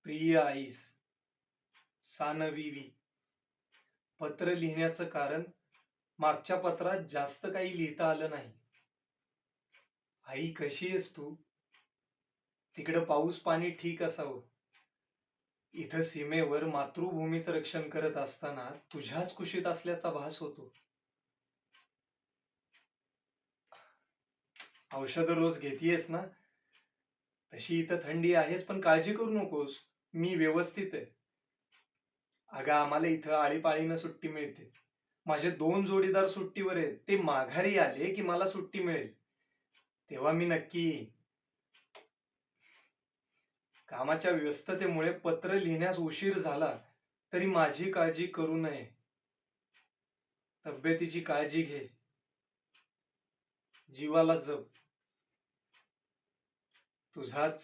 प्रिय आईस, सानविवी, पत्र लिहिण्याचं कारण मागच्या पत्रात जास्त काही लिहिता आलं नाही. आई कशी आहेस तू? तिकडं पाऊस पाणी ठीक असावं. इथं सीमेवर मातृभूमीचं रक्षण करत असताना तुझ्याच कुशीत असल्याचा भास होतो. औषधं रोज घेतीयस ना? तशी इथं थंडी आहेच, पण काळजी करू नकोस. मी व्यवस्थित आहे. अगं आम्हाला इथं आळीपाळीनं सुट्टी मिळते. माझे 2 जोडीदार सुट्टीवर आहेत. ते माघारी आले की मला सुट्टी मिळेल. तेव्हा मी नक्की येईन. कामाच्या व्यस्ततेमुळे पत्र लिहिण्यास उशीर झाला तरी माझी काळजी करू नये. तब्येतीची काळजी घे. जीवाला जप. तुझाच